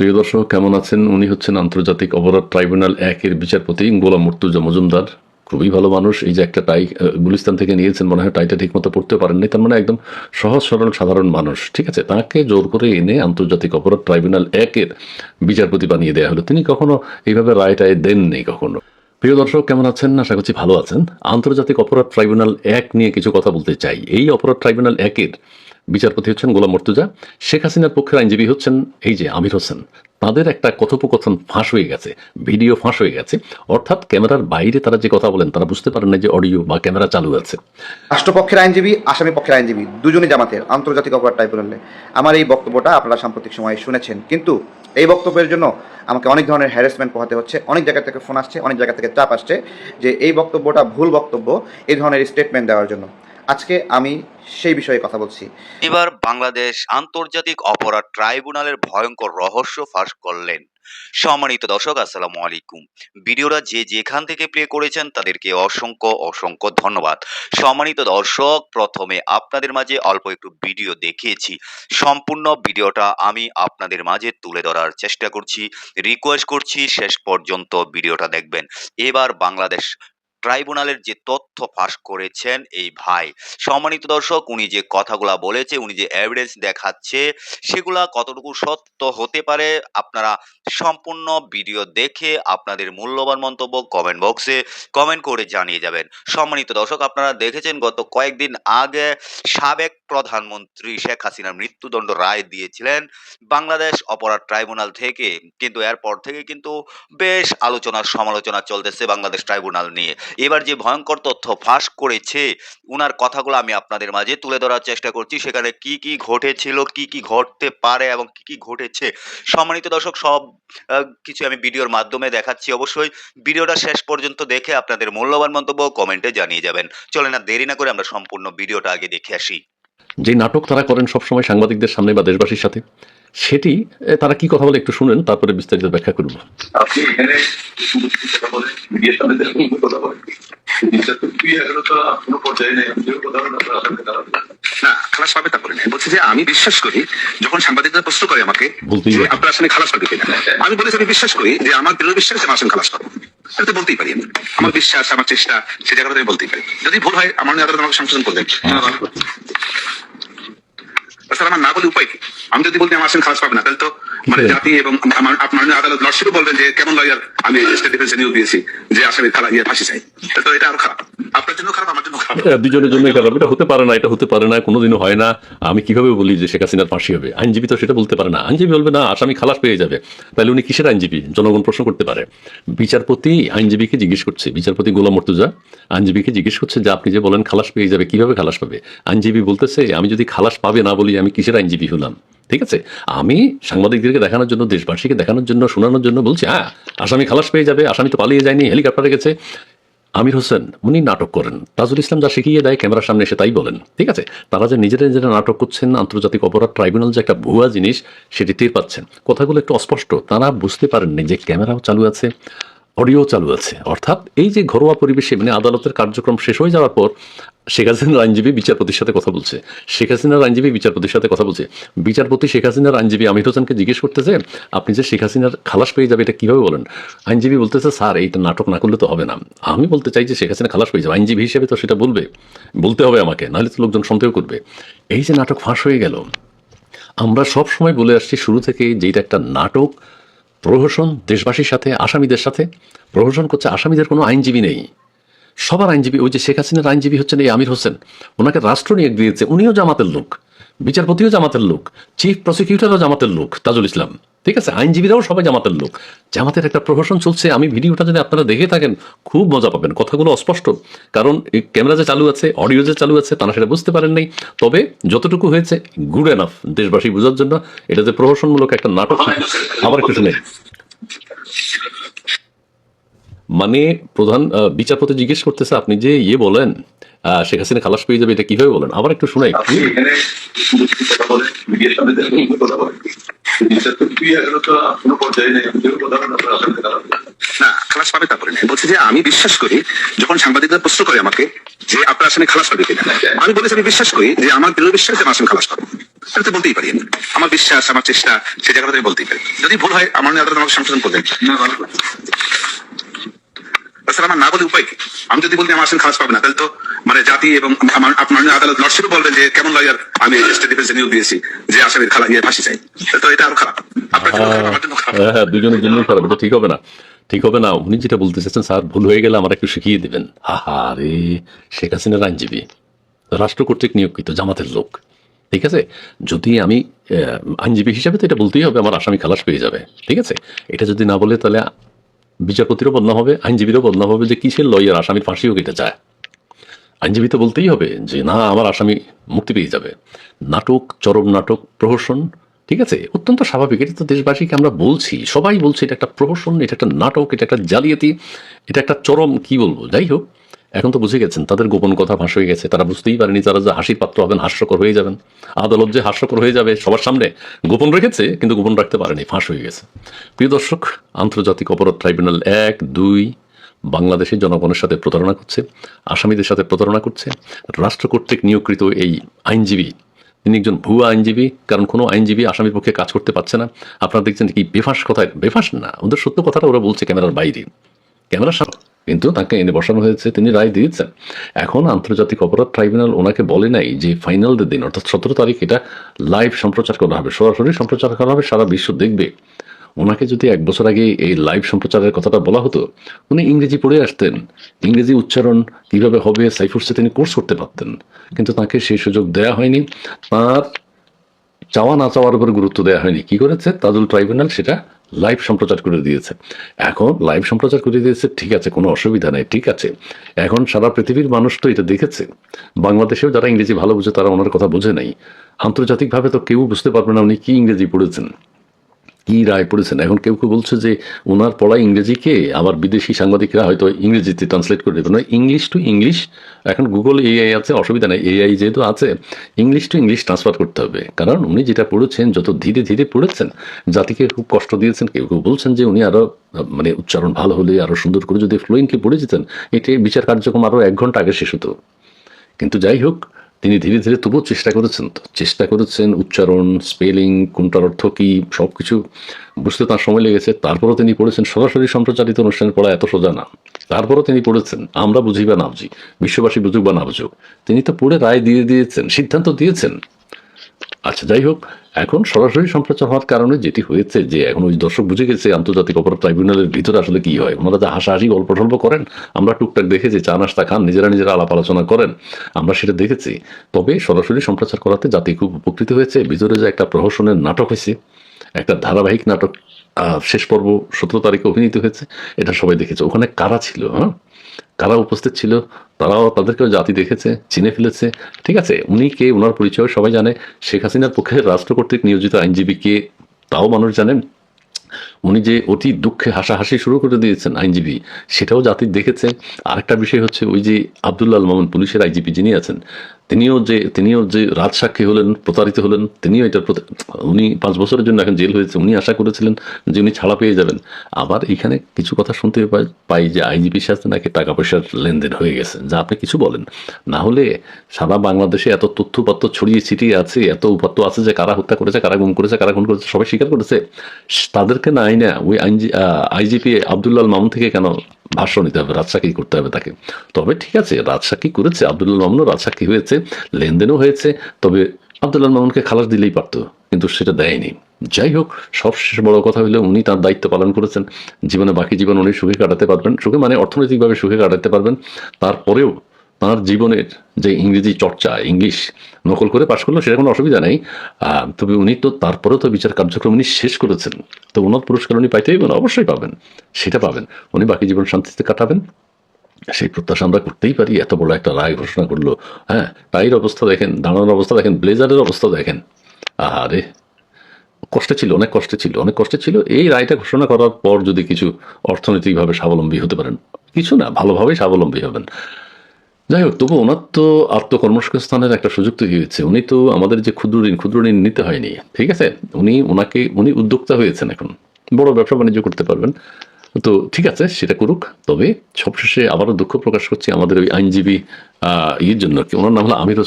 প্রিয় দর্শক, কেমন আছেন? উনি হচ্ছেন আন্তর্জাতিক অপরাধ ট্রাইব্যুনাল ১-এর বিচারপতি গোলাম মুর্তুজা মজুমদার। খুবই ভালো মানুষ। এই যে একটা টাই গুলিস্তান থেকে নিয়েছেন, মনে হয় টাইটা ঠিক মতো পড়তে পারেননি, তার মানে একদম সহজ সরল সাধারণ মানুষ। ঠিক আছে, তাকে জোর করে এনে আন্তর্জাতিক অপরাধ ট্রাইব্যুনাল ১-এর বিচারপতি বানিয়ে দেওয়া হলো। তিনি কখনো এইভাবে রায় টায় দেননি কখনো। প্রিয় দর্শক, কেমন আছেন? আশা করছি ভালো আছেন। আন্তর্জাতিক অপরাধ ট্রাইব্যুনাল ১ নিয়ে কিছু কথা বলতে চাই। এই অপরাধ ট্রাইব্যুনাল ১-এর বিচারপতি হচ্ছেন গোলাম মুর্তুজা। শেখ হাসিনার পক্ষের আইনজীবী হচ্ছেন এই যে আমির হোসেন। তাদের একটা কথোপকথন ফাঁস হয়ে গেছে, ভিডিও ফাঁস হয়ে গেছে। অর্থাৎ ক্যামেরার বাইরে তারা যে কথা বলেন, তারা বুঝতে পারেন না যে অডিও বা ক্যামেরা চালু আছে। রাষ্ট্রপক্ষের আইনজীবী, আসামি পক্ষের আইনজীবী দুজনই জামাতের আন্তর্জাতিক অপরাধ ট্রাইব্যুনালে। আমার এই বক্তব্যটা আপনারা সাম্প্রতিক সময়ে শুনেছেন, কিন্তু এই বক্তব্যের জন্য আমাকে অনেক ধরনের হ্যারাসমেন্ট পোহাতে হচ্ছে। অনেক জায়গা থেকে ফোন আসছে, অনেক জায়গা থেকে চাপ আসছে যে এই বক্তব্যটা ভুল বক্তব্য, এই ধরনের স্টেটমেন্ট দেওয়ার জন্য। আজকে আমি সেই বিষয়ে কথা বলছি। এবার বাংলাদেশ আন্তর্জাতিক অপরাধ ট্রাইব্যুনালের ভয়ঙ্কর রহস্য ফাঁস করলেন। সম্মানিত দর্শক, আসসালামু আলাইকুম। ভিডিওটা যে যেখান থেকে প্লে করেছেন তাদেরকে অসংখ্য অসংখ্য ধন্যবাদ। সম্মানিত দর্শক, প্রথমে আপনাদের মাঝে অল্প একটু ভিডিও দেখিয়েছি। সম্পূর্ণ ভিডিওটা আমি আপনাদের মাঝে তুলে ধরার চেষ্টা করছি। রিকোয়েস্ট করছি শেষ পর্যন্ত ভিডিওটা দেখবেন। এবার বাংলাদেশ ট্রাইব্যুনালের যে তথ্য ফাঁস করেছেন এই ভাই, সম্মানিত দর্শক, উনি যে কথাগুলা বলেছে, উনি যে এভিডেন্স দেখাচ্ছে, সেগুলা কতটুকু সত্য হতে পারে আপনারা সম্পূর্ণ ভিডিও দেখে আপনাদের মূল্যবান মন্তব্য কমেন্ট বক্সে কমেন্ট করে জানিয়ে যাবেন। সম্মানিত দর্শক, আপনারা দেখেছেন গত কয়েকদিন আগে সাবেক প্রধানমন্ত্রী শেখ হাসিনার মৃত্যুদণ্ড রায় দিয়েছিলেন বাংলাদেশ অপরাধ ট্রাইব্যুনাল থেকে, কিন্তু এরপর থেকে কিন্তু বেশ আলোচনা সমালোচনা চলতেছে বাংলাদেশ ট্রাইব্যুনাল নিয়ে। এবার যে ভয়ঙ্কর তথ্য ফাঁস করেছে, উনার কথাগুলো আমি আপনাদের মাঝে তুলে ধরার চেষ্টা করছি। সেখানে কি কি ঘটেছিল, কি কি ঘটতে পারে এবং কি কি ঘটেছে, সম্মানিত দর্শক, সব কিছু আমি ভিডিওর মাধ্যমে দেখাচ্ছি। অবশ্যই ভিডিওটা শেষ পর্যন্ত দেখে আপনাদের মূল্যবান মন্তব্য কমেন্টে জানিয়ে যাবেন। চলে না দেরি না করে আমরা সম্পূর্ণ ভিডিওটা আগে দেখে আসি। যে নাটক তারা করেন সবসময় সাংবাদিকদের সামনে বা দেশবাসীর সাথে, সেটি তারা কি কথা বলে একটু শুনেন, তারপরে বিস্তারিত ব্যাখ্যা করব। আপনি এখানে কথা বলে মিডিয়ার সামনে কথা বলেন, জিনিসটা তো তুই এখনো তো কোনো পর্যায়ে নেই। আমি কথা বলেন আপনার আশঙ্কা তারা না খালাস পাবে তা বলে নাই। বলছে যে আমি বিশ্বাস করি, যখন সাংবাদিকরা প্রশ্ন করে আমাকে যে আপনার আসামি খালাস পাবে কিনা, আমি বলেছি আমি বিশ্বাস করি যে আমার দৃঢ় বিশ্বাস যে আমার আসামি খালাস পাবো। এটা তো বলতেই পারি আমি, আমার বিশ্বাস, আমার চেষ্টা, সে জায়গাটা আমি বলতেই পারি। যদি ভুল হয় আমার আদালত আমাকে সংশোধন করবেন। স্যার, আমার না বলে উপায় কি? আমি যদি বলতে আমার আসামি খালাস পাবে না, তাহলে তো মানে জাতি এবং আমার আপনার আদালত লর্ডশিপও বলবেন যে কেমন লয়ার আমি স্টেট ডিফেন্সে নিয়োগ দিয়েছি যে আসামি ফাঁসি চাই। তো এটা আরো খারাপ, আপনার জন্য খারাপ, আমার জন্য খারাপ, দুজনের জন্য খারাপ। এটা হতে পারে না, এটা হতে পারে না, কোনোদিনও হয় না। আমি কিভাবে বলি যে শেখ হাসিনার ফাঁসি হবে? আইনজীবী তো সেটা বলতে পারে না। আইনজীবী বলবে না আসামি খালাস পেয়ে যাবে, তাহলে উনি কিসের আইনজীবী? জনগণ প্রশ্ন করতে পারে। বিচারপতি আইনজীবীকে জিজ্ঞেস করছে, বিচারপতি গোলাম মুর্তুজা আইনজীবীকে জিজ্ঞেস করছে যে আপনি যে বলেন খালাস পেয়ে যাবে, কিভাবে খালাস পাবে? আইনজীবী বলতেছে আমি যদি খালাস পাবে না বলি আমি কিসের আইনজীবী হলাম? ঠিক আছে, আমি সাংবাদিকদেরকে দেখানোর জন্য, দেশবাসীকে দেখানোর জন্য, শোনানোর জন্য বলছি হ্যাঁ আসামি খালাস পেয়ে যাবে, আসামি তো পালিয়ে যায়নি, হেলিকপ্টারে গেছে। আমির হোসেন উনি নাটক করেন, তাজুল ইসলাম যা শিখিয়ে দেয় ক্যামেরার সামনে এসে তাই বলেন। ঠিক আছে, তারা যে নিজেরা নিজেরা নাটক করছেন, আন্তর্জাতিক অপরাধ ট্রাইব্যুনাল যে একটা ভুয়া জিনিস সেটি টের পাচ্ছেন। কথাগুলো একটু অস্পষ্ট, তারা বুঝতে পারেননি যে ক্যামেরাও চালু আছে, অডিও চালু আছে। অর্থাৎ এই যে ঘরোয়া পরিবেশে, মানে আদালতের কার্যক্রম শেষ হয়ে যাওয়ার পর শেখ হাসিনার আইনজীবী বিচারপতির সাথে কথা বলছে, শেখ হাসিনার আইনজীবী বিচারপতির সাথে কথা বলছে। বিচারপতি শেখ হাসিনার আইনজীবী আমির হোসেনকে জিজ্ঞেস করতেছে আপনি যে শেখ হাসিনার খালাস পেয়ে যাবে এটা কিভাবে বলেন? আইনজীবী বলতেছে স্যার এইটা নাটক না করলে তো হবে না। আমি বলতে চাই যে শেখ হাসিনা খালাস পেয়ে যাবে, আইনজীবী হিসেবে তো সেটা বলতে হবে আমাকে, নাহলে তো লোকজন সন্দেহ করবে। এই যে নাটক ফাঁস হয়ে গেল। আমরা সব সময় বলে আসছি শুরু থেকে যে এটা একটা নাটক। প্রহসন দেশবাসীর সাথে, আসামিদের সাথে প্রহসন করছে। আসামিদের কোনো আইনজীবী নেই, সবার আইনজীবী ওই যে শেখ হাসিনার আইনজীবী হচ্ছেন এই আমির হোসেন। ওনাকে রাষ্ট্র নিয়োগ দিয়েছে, উনিও জামাতের লোক, বিচারপতিও জামাতের লোক, চিফ প্রসিকিউটরও জামাতের লোক তাজুল ইসলাম। ঠিক আছে, আইনজীবীরাও সবাই জামাতের লোক। জামাতের একটা প্রহসন চলছে। আমি ভিডিওটা যদি আপনারা দেখে থাকেন খুব মজা পাবেন। কথাগুলো অস্পষ্ট, কারণ ক্যামেরা যে চালু আছে, অডিও যে চালু আছে, তারা সেটা বুঝতে পারেন নাই। তবে যতটুকু হয়েছে গুড এনাফ দেশবাসী বোঝার জন্য এটা যে প্রহসনমূলক একটা নাটক। আবার একটু শুনে, মানে প্রধান বিচারপতি জিজ্ঞেস করতেছে আপনি যে বলেন শেখ হাসিনা খালাস পেয়ে যাবে এটা কিভাবে বলেন? আবার একটু শোনাই। আপনি এখানে কথা বলে মিডিয়ার সামনে কথা বলেন, জিনিসটা তো তুই এখনো তো কোনো পর্যায়ে নেই। আমি কথা বলেন আপনার আশঙ্কা তারা না, খালাস পাবে তা বলেন। বলছে যে আমি বিশ্বাস করি, যখন সাংবাদিকরা প্রশ্ন করে আমাকে যে আপনার আসামি খালাস পাবে কিনা, আমি বলেছি আমি বিশ্বাস করি যে আমার দৃঢ় বিশ্বাস যে আমার আসামি খালাস পাবে। এটা তো বলতেই পারি আমি। আমার বিশ্বাস, আমার চেষ্টা, সেই জায়গাটা আমি বলতেই পারি। যদি ভুল হয় আমার আদালত আমাকে সংশোধন করবেন। তাছাড়া আমার না বলে উপায় কি? আমি যদি বলতে আমার আসামি খালাস পাবে না, তাহলে তো মানে জাতি এবং আমার আপনার আদালত লর্ডশিপও বলবেন যে কেমন লয়ার আমি স্টেট ডিফেন্সে নিয়োগ দিয়েছি যে আসামির ফাঁসি চাই। তো এটা আরো খারাপ, আপনার জন্য খারাপ, আমার জন্য খারাপ। হ্যাঁ, দুজনের জন্যই খারাপ, এটা ঠিক হবে না, ঠিক হবে না। উনি যেটা বলতে চাচ্ছেন, স্যার ভুল হয়ে গেলে আমার একটু শিখিয়ে দেবেন। হা রে, শেখ হাসিনার আইনজীবী, রাষ্ট্র কর্তৃক নিয়োগকৃত জামাতের লোক, ঠিক আছে। যদি আমি আইনজীবী হিসাবে তো এটা বলতেই হবে আমার আসামি খালাস পেয়ে যাবে, ঠিক আছে। এটা যদি না বলে তাহলে বিচারপতিরও বদনাম হবে, আইনজীবীরও বদনাম হবে যে কিসের লয়ার আসামির ফাঁসিও কেটে যায়। আইনজীবী তো বলতেই হবে যে না, আমার আসামি মুক্তি পেয়ে যাবে। নাটক, চরম নাটক, প্রহসন, ঠিক আছে, অত্যন্ত স্বাভাবিক। এটা তো দেশবাসীকে আমরা বলছি, সবাই বলছে এটা একটা প্রহসন, এটা একটা নাটক, এটা একটা জালিয়াতি, এটা একটা চরম, কি বলবো। যাই হোক, এখন তো বুঝে গেছেন তাদের গোপন কথা ফাঁস হয়ে গেছে। তারা বুঝতেই পারেনি তারা যে হাসির পাত্র হবেন, হাস্যকর হয়ে যাবেন। আদালত যে হাস্যকর হয়ে যাবে সবার সামনে, গোপন রেখেছে কিন্তু গোপন রাখতে পারেনি, ফাঁস হয়ে গেছে। প্রিয় দর্শক, আন্তর্জাতিক অপরাধ ট্রাইব্যুনাল 1, 2 বাংলাদেশের জনগণের সাথে প্রতারণা করছে, আসামিদের সাথে প্রতারণা করছে। রাষ্ট্র কর্তৃক নিয়োগকৃত এই আইনজীবী, তিনি একজন ভুয়া আইনজীবী, কারণ কোনো আইনজীবী আসামির পক্ষে কাজ করতে পারছে না। আপনারা দেখছেন কি বেফাঁস কথায়, বেফাঁস না, ওদের সত্য কথাটা ওরা বলছে ক্যামেরার বাইরে, ক্যামেরার সামনে কিন্তু তাকে এনে বসানো হয়েছে, তিনি রায় দিয়েছেন। এখন আন্তর্জাতিক অপরাধ ট্রাইব্যুনাল ওনাকে বলে নাই যে ফাইনাল দিন অর্থাৎ 17 তারিখ এটা লাইভ সম্প্রচার করা হবে, সরাসরি সম্প্রচার করা হবে, সারা বিশ্ব দেখবে। ওনাকে যদি 1 বছর আগে এই লাইভ সম্প্রচারের কথাটা বলা হতো, উনি ইংরেজি পড়ে আসতেন, ইংরেজি উচ্চারণ কিভাবে হবে সাইফুরসে তিনি কোর্স করতে পারতেন, কিন্তু তাকে সেই সুযোগ দেয়া হয়নি। তার চাওয়া না চাওয়ার উপর গুরুত্ব দেওয়া হয়নি। কি করেছে তাজুল ট্রাইব্যুনাল, সেটা লাইভ সম্প্রচার করে দিয়েছে। এখন লাইভ সম্প্রচার করে দিয়েছে, ঠিক আছে, কোনো অসুবিধা নেই, ঠিক আছে। এখন সারা পৃথিবীর মানুষ তো এটা দেখেছে, বাংলাদেশেও যারা ইংরেজি ভালো বোঝে তারা ওনার কথা বোঝে নাই, আন্তর্জাতিকভাবে তো কেউ বুঝতে পারবে না উনি কি ইংরেজি পড়েছেন, কি রায় পড়েছেন। এখন কেউ কেউ বলছে যে ওনার পড়া ইংরেজিকে আবার বিদেশি সাংবাদিকরা হয়তো ইংরেজিতে ট্রান্সলেট করে দেবেন, ইংলিশ টু ইংলিশ। এখন গুগল এআই আছে, অসুবিধা নেই, এআই যেহেতু আছে, ইংলিশ টু ইংলিশ ট্রান্সফার করতে হবে। কারণ উনি যেটা পড়েছেন, যত ধীরে ধীরে পড়েছেন, জাতিকে খুব কষ্ট দিয়েছেন। কেউ কেউ বলছেন যে উনি আরো মানে উচ্চারণ ভালো হলে আরো সুন্দর করে যদি ফ্লুয়েন্টলি পড়ে যেতেন, এটি বিচার কার্যক্রম আরো 1 ঘন্টা আগে শেষ হতো। কিন্তু যাই হোক, তিনি ধীরে ধীরে তবুও চেষ্টা করেছেন উচ্চারণ, স্পেলিং, কোনটার অর্থ কি, সব কিছু বুঝতে তার সময় লেগেছে। তারপরও তিনি পড়েছেন। সরাসরি সম্প্রচারিত অনুষ্ঠানে পড়া এত সোজা না, তারপরও তিনি পড়েছেন। আমরা বুঝি বা না বুঝি, বিশ্ববাসী বুঝুক বা না বুঝুক, তিনি তো পড়ে রায় দিয়ে দিয়েছেন, সিদ্ধান্ত দিয়েছেন। আচ্ছা, যাই হোক, এখন সরাসরি সম্প্রচার হওয়ার কারণে যেটি হয়েছে যে এখন ওই দর্শক বুঝে গেছে আন্তর্জাতিক অপরাধ ট্রাইব্যুনালের ভিতরে আসলে কি হয়। ওনারা যে হাসাহাসি গল্প টল্প করেন, আমরা টুকটাক দেখেছি, চা নাস্তা খান, নিজেরা আলাপ আলোচনা করেন, আমরা সেটা দেখেছি। তবে সরাসরি সম্প্রচার করাতে জাতি খুব উপকৃত হয়েছে। ভিতরে যে একটা প্রহসনের নাটক হয়েছে, একটা ধারাবাহিক নাটক, শেষ পর্ব 17 তারিখে অভিনীত হয়েছে, এটা সবাই দেখেছে। ওখানে কারা ছিল, কারা উপস্থিত ছিল, তারাও তাদেরকেও জাতি দেখেছে, চিনে ফেলেছে, ঠিক আছে। উনি কে, ওনার পরিচয় সবাই জানে। শেখ হাসিনার পক্ষে রাষ্ট্র কর্তৃক নিয়োজিত আইনজীবী কে, তাও মানুষ জানেন। উনি যে অতি দুঃখে হাসাহাসি শুরু করে দিয়েছেন আইনজীবী, সেটাও জাতি দেখেছে। আরেকটা বিষয় হচ্ছে ওই যে আব্দুল্লাহ আল মামুন, পুলিশের আইজিপি যিনি আছেন, তিনিও যে রাজসাক্ষী হলেন, প্রতারিত হলেন, তিনিও এটা উনি 5 বছরের জন্য এখন জেল হয়েছে, উনি আশা করেছিলেন যে উনি ছাড়া পেয়ে যাবেন। আবার এখানে কিছু কথা শুনতে পাই যে আইজিপির সাথে নাকি টাকা পয়সার লেনদেন হয়ে গেছে। যা আপনি কিছু বলেন, না হলে সারা বাংলাদেশে এত তথ্যপত্র ছড়িয়ে ছিটিয়ে আছে, এত উপাত্ত আছে যে কারা হত্যা করেছে, কারা গুম করেছে, কারা খুন করেছে, সবাই স্বীকার করেছে। তাদেরকে নাই না ওই আইজিপি আব্দুল্লাহ আল মামুন থেকে কেন ভাষ্য নিতে হবে, রাজসাক্ষী করতে হবে তাকে? তবে ঠিক আছে, রাজসাক্ষী করেছে, আব্দুল্লাহ মামুনও রাজসাক্ষী হয়েছে, লেনদেনও হয়েছে। তবে আব্দুল্লাহ মামুনকে খালাস দিলেই পারতো, কিন্তু সেটা দেয়নি। যাই হোক, সবশেষ বড় কথা হলো উনি তার দায়িত্ব পালন করেছেন। জীবনে বাকি জীবন উনি সুখে কাটাতে পারবেন, সুখে মানে অর্থনৈতিকভাবে সুখে কাটাতে পারবেন। তারপরেও তাঁর জীবনের যে ইংরেজি চর্চা, ইংলিশ নকল করে পাশ করলো, সেটা কোনো অসুবিধা নেই। তবে উনি তো তারপরেও তো বিচার কার্যক্রম উনি শেষ করেছেন, তো ওনার পুরস্কার উনি পাইতেই পারেন, অবশ্যই পাবেন, সেটা পাবেন। উনি বাকি জীবন শান্তিতে কাটাবেন, সেই প্রত্যাশা আমরা করতেই পারি। এত বড় একটা রায় ঘোষণা করলো, টাইয়ের অবস্থা দেখেন, দাঁড়ানোর অবস্থা দেখেন, ব্লেজারের অবস্থা দেখেন। আরে অনেক কষ্টে ছিল। এই রায়টা ঘোষণা করার পর যদি কিছু অর্থনৈতিকভাবে স্বাবলম্বী হতে পারেন, কিছু না, ভালোভাবেই স্বাবলম্বী হবেন। যাই হোক, তবু ওনার তো আত্মকর্মসংস্থানের একটা সুযোগ তৈরি হয়েছে। উনি তো আমাদের যে ক্ষুদ্র ঋণ নিতে হয়নি, ঠিক আছে। উনি উদ্যোক্তা হয়েছেন, এখন বড় ব্যবসা বাণিজ্য করতে পারবেন। তো ঠিক আছে, সেটা করুক। তবে সবশেষে আবারও দুঃখ প্রকাশ করছি আমাদের ওই আইনজীবী ইয়ের জন্য, কি ওনার নাম হলো আমির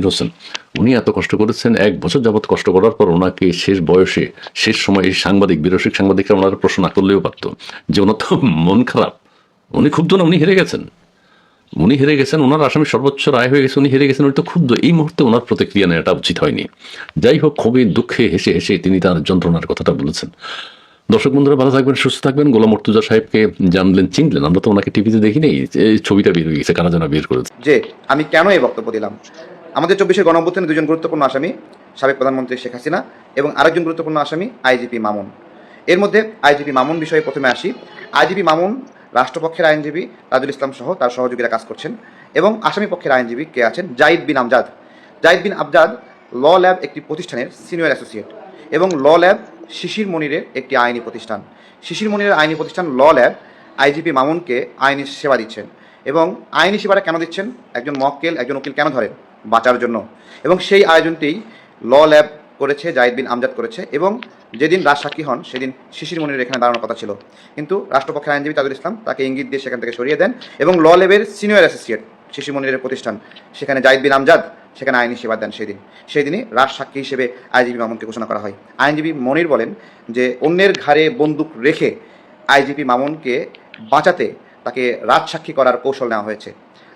হোসেন। উনি এত কষ্ট করেছেন, 1 বছর যাবৎ কষ্ট করার পর ওনাকে শেষ বয়সে, শেষ সময়ে বীরসিক সাংবাদিকরা ওনার প্রশ্ন না করলেও পারতো যে ওনার তো মন খারাপ, উনি ক্ষুব্ধ না, উনি হেরে গেছেন, ওনার আসামি সর্বোচ্চ রায় হয়ে গেছে, উনি হেরে গেছেন, উনি তো ক্ষুব্ধ। এই মুহূর্তে ওনার প্রতিক্রিয়া নেওয়াটা উচিত হয়নি। যাই হোক, খুবই দুঃখে হেসে হেসে তিনি তার যন্ত্রণার কথাটা বলেছেন। দর্শক বন্ধুরা, ভালো থাকবেন, সুস্থ থাকবেন। গোলাম মুর্তুজা সাহেবকে জানলেন, চিনলেন, আমরা তো ওনাকে টিভিতে দেখিনি, এই ছবিটা বের হয়ে গেছে, কারা যেন বের করেছে। যে আমি কেন এই বক্তব্য দিলাম। আমাদের 24-এর গণঅভ্যুত্থানে দুজন গুরুত্বপূর্ণ আসামি, সাবেক প্রধানমন্ত্রী শেখ হাসিনা এবং আরেকজন গুরুত্বপূর্ণ আসামি আইজিপি মামুন। এর মধ্যে আইজিপি মামুন বিষয়ে প্রথমে আসি। আইজিপি মামুন রাষ্ট্রপক্ষের আইনজীবী তাজুল ইসলাম সহ তার সহযোগীরা কাজ করছেন, এবং আসামি পক্ষের আইনজীবী কে আছেন জাহিদ বিন আমজাদ ল ল্যাব একটি প্রতিষ্ঠানের সিনিয়র অ্যাসোসিয়েট, এবং ল ল্যাব শিশির মনিরের একটি আইনি প্রতিষ্ঠান। শিশির মনিরের আইনি প্রতিষ্ঠান ল ল্যাব আইজিপি মামুনকে আইনি সেবা দিচ্ছেন, এবং আইনি সেবাটা কেন দিচ্ছেন? একজন মক্কেল, একজন উকিল কেন ধরেন? বাঁচার জন্য। এবং সেই আয়োজনটি ল ল্যাব করেছে, জাহিদ বিন আমজাদ করেছে, এবং যেদিন রাজসাক্ষী হন সেদিন শিশির মনিরের এখানে দাঁড়ানোর কথা ছিল, কিন্তু রাষ্ট্রপক্ষের আইনজীবী তাজুল ইসলাম তাকে ইঙ্গিত দিয়ে সেখান থেকে সরিয়ে দেন, এবং ল ল্যাবের সিনিয়র অ্যাসোসিয়েট শিশির মনিরের প্রতিষ্ঠান, সেখানে জাহিদ বিন আমজাদ সেখানে আইনি সেবা দেন। সেই দিনই রাজসাক্ষী হিসেবে আইজিপি মামুনকে ঘোষণা করা হয়। আইনজীবী মনির বলেন যে অন্যের ঘাড়ে বন্দুক রেখে আইজিপি মামুনকে বাঁচাতে তাকে রাজসাক্ষী করার কৌশল নেওয়া হয়েছে।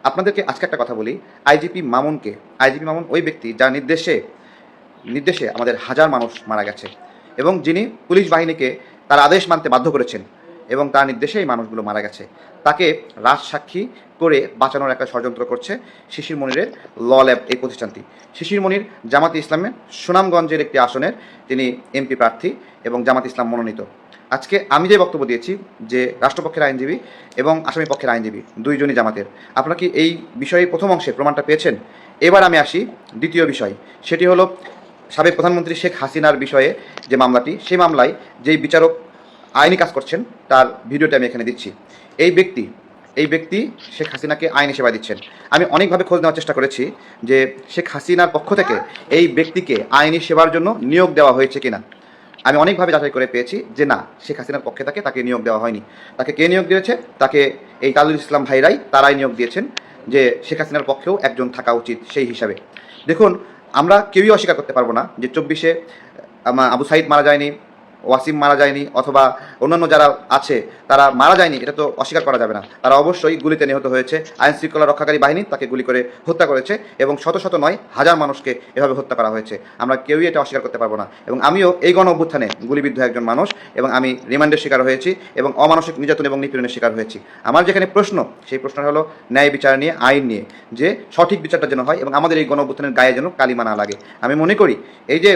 আপনাদেরকে আজকে একটা কথা বলি, আইজিপি মামুন ওই ব্যক্তি যার নির্দেশে আমাদের হাজার মানুষ মারা গেছে, এবং যিনি পুলিশ বাহিনীকে তার আদেশ মানতে বাধ্য করেছেন, এবং তার নির্দেশে এই মানুষগুলো মারা গেছে। তাকে রাজসাক্ষী করে বাঁচানোর একটা ষড়যন্ত্র করছে শিশির মনিরের ল ল্যাব এই প্রতিষ্ঠানটি। শিশির মনির জামাতে ইসলামের সুনামগঞ্জের একটি আসনের তিনি এমপি প্রার্থী এবং জামাত ইসলাম মনোনীত। আজকে আমি যে বক্তব্য দিয়েছি যে রাষ্ট্রপক্ষের আইনজীবী এবং আসামি পক্ষের আইনজীবী দুইজনই জামাতের, আপনারা কি এই বিষয়ে প্রথম অংশে প্রমাণটা পেয়েছেন? এবার আমি আসি দ্বিতীয় বিষয়, সেটি হলো সাবেক প্রধানমন্ত্রী শেখ হাসিনার বিষয়ে যে মামলাটি, সেই মামলায় যেই বিচারক আইনি কাজ করছেন তার ভিডিওটা আমি এখানে দিচ্ছি। এই ব্যক্তি শেখ হাসিনাকে আইনি সেবা দিচ্ছেন। আমি অনেকভাবে খোঁজ নেওয়ার চেষ্টা করেছি যে শেখ হাসিনার পক্ষ থেকে এই ব্যক্তিকে আইনি সেবার জন্য নিয়োগ দেওয়া হয়েছে কিনা। আমি অনেকভাবে যাচাই করে পেয়েছি যে না, শেখ হাসিনার পক্ষে তাকে নিয়োগ দেওয়া হয়নি। তাকে কে নিয়োগ দিয়েছে? তাকে এই তাজুল ইসলাম ভাইরাই তারাই নিয়োগ দিয়েছেন যে শেখ হাসিনার পক্ষেও একজন থাকা উচিত সেই হিসাবে। দেখুন, আমরা কেউই অস্বীকার করতে পারবো না যে 24-এ আবু সাইদ মারা যায়নি, ওয়াসিম মারা যায়নি, অথবা অন্যান্য যারা আছে তারা মারা যায়নি, এটা তো অস্বীকার করা যাবে না। তারা অবশ্যই গুলিতে নিহত হয়েছে, আইন শৃঙ্খলা রক্ষাকারী বাহিনী তাকে গুলি করে হত্যা করেছে, এবং শত শত নয় হাজার মানুষকে এভাবে হত্যা করা হয়েছে। আমরা কেউই এটা অস্বীকার করতে পারবো না। এবং আমিও এই গণ অভ্যুত্থানে গুলিবিদ্ধ একজন মানুষ, এবং আমি রিমান্ডের শিকার হয়েছি এবং অমানসিক নির্যাতন এবং নিপীড়নের শিকার হয়েছি। আমার যেখানে প্রশ্ন, সেই প্রশ্নটা হলো ন্যায় বিচার নিয়ে, আইন নিয়ে, যে সঠিক বিচারটা যেন হয় এবং আমাদের এই গণ অভ্যুত্থানের গায়ে যেন কালিমা না লাগে। আমি মনে করি এই যে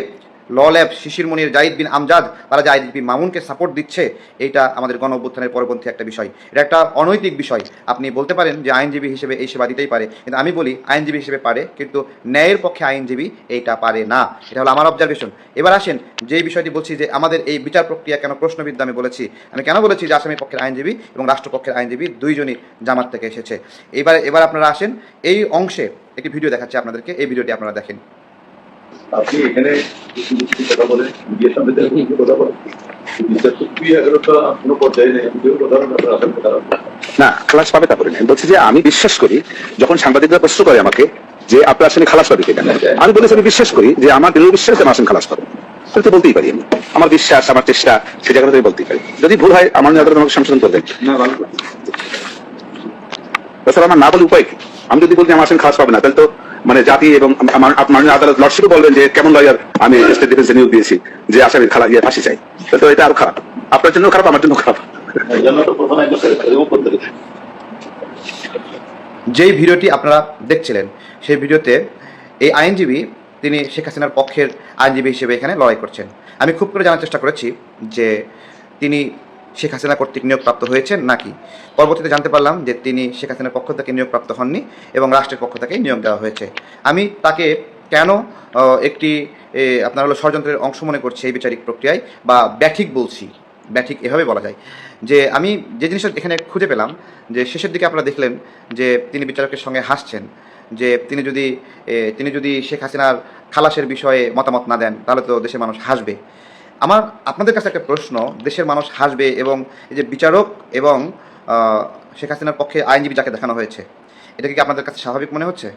ল ল্যাব, শিশির মনির, জাহিদ বিন আমজাদ, তারা যে আইজিপি মামুনকে সাপোর্ট দিচ্ছে, এইটা আমাদের গণ অভ্যুত্থানের পরবর্তী একটা বিষয়। এটা একটা অনৈতিক বিষয়। আপনি বলতে পারেন যে আইনজীবী হিসেবে এই সেবা দিতেই পারে, কিন্তু আমি বলি আইনজীবী হিসেবে পারে, কিন্তু ন্যায়ের পক্ষে আইনজীবী এইটা পারে না। এটা হলো আমার অবজারভেশন। এবার আসেন যেই বিষয়টি বলছি যে আমাদের এই বিচার প্রক্রিয়া কেন প্রশ্নবিদ্ধ। আমি কেন বলেছি যে আসামি পক্ষের আইনজীবী এবং রাষ্ট্রপক্ষের আইনজীবী দুইজনই জামাত থেকে এসেছে। এবার আপনারা আসেন, এই অংশে একটি ভিডিও দেখাচ্ছি আপনাদেরকে, এই ভিডিওটি আপনারা দেখেন। আপনি এখানে কথা বলেন, মিডিয়ার সামনে কথা বলেন, বিচার তো 2011 কোনো পর্যায়ে নেই, কথা না খালাস পাবে তা বলেন। বলছি যে আমি বিশ্বাস করি, যখন সাংবাদিকরা প্রশ্ন করে আমাকে যে আপনার আসলে খালাস পাবে কিনা, আমি বলেছি আমি বিশ্বাস করি যে আমার দৃঢ় বিশ্বাস আমার আসলে খালাস পাবে। তো বলতেই পারি, আমি আমার বিশ্বাস, আমার চেষ্টা, সে জায়গাটা আমি বলতেই পারি। যদি ভুল হয় আমার নিয়ে আমাকে সংশোধন করবেন। তাছাড়া আমার না বলে উপায় কি? আমি যদি বলছি আমার আসলে খালাস পাবে না, তাহলে তো মানে জাতি এবং মাননীয় আদালত লর্ডশিপও বলবেন যে কেমন লয়ার আমি স্টেট ডিফেন্সে নিয়োগ দিয়েছি যে আসামি ফাঁসি চাই। তো এটা আরো খারাপ, আপনার জন্য খারাপ, আমার জন্য খারাপ। যেই ভিডিওটি আপনারা দেখছিলেন, সেই ভিডিওতে এই আইনজীবী তিনি শেখ হাসিনার পক্ষের আইনজীবী হিসেবে এখানে লড়াই করছেন। আমি খুব করে জানার চেষ্টা করেছি যে তিনি শেখ হাসিনা কর্তৃক নিয়োগপ্রাপ্ত হয়েছেন নাকি। পরবর্তীতে জানতে পারলাম যে তিনি শেখ হাসিনার পক্ষ থেকে নিয়োগপ্রাপ্ত হননি এবং রাষ্ট্রের পক্ষ থেকেই নিয়োগ দেওয়া হয়েছে। আমি তাকে কেন একটি আপনার হলো ষড়যন্ত্রের অংশ মনে করছি এই বিচারিক প্রক্রিয়ায়, বা ব্যাঠিক বলছি, ব্যাঠিক এভাবে বলা যায়, যে আমি যে জিনিসটা এখানে খুঁজে পেলাম যে শেষের দিকে আপনারা দেখলেন যে তিনি বিচারকের সঙ্গে হাসছেন, যে তিনি যদি শেখ হাসিনার খালাসের বিষয়ে মতামত না দেন তাহলে তো দেশের মানুষ হাসবে। আমার আপনাদের কাছে একটা প্রশ্ন, দেশের মানুষ হাসবে এবং এই যে বিচারক এবং শেখ হাসিনার পক্ষে আইনজীবী যাকে দেখানো হয়েছে, এটা কি আপনাদের কাছে স্বাভাবিক মনে হচ্ছে?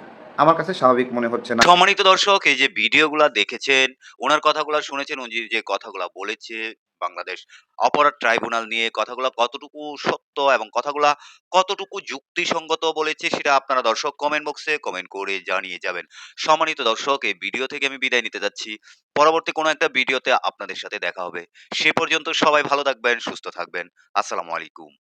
আমার কাছে স্বাভাবিক মনে হচ্ছে না। সম্মানিত দর্শক, এই যে ভিডিওগুলা দেখেছেন, ওনার কথাগুলা শুনেছেন, উনি যে কথাগুলা বলেছে বাংলাদেশ অপরাধ ট্রাইব্যুনাল নিয়ে, কথাগুলা কতটুকু সত্য এবং কথাগুলা কতটুকু যুক্তিসঙ্গত বলেছে, সেটা আপনারা দর্শক কমেন্ট বক্সে কমেন্ট করে জানিয়ে যাবেন। সম্মানিত দর্শক, এই ভিডিও থেকে আমি বিদায় নিতে যাচ্ছি। পরবর্তী কোনো একটা ভিডিওতে আপনাদের সাথে দেখা হবে। সে পর্যন্ত সবাই ভালো থাকবেন, সুস্থ থাকবেন। আসসালামু আলাইকুম।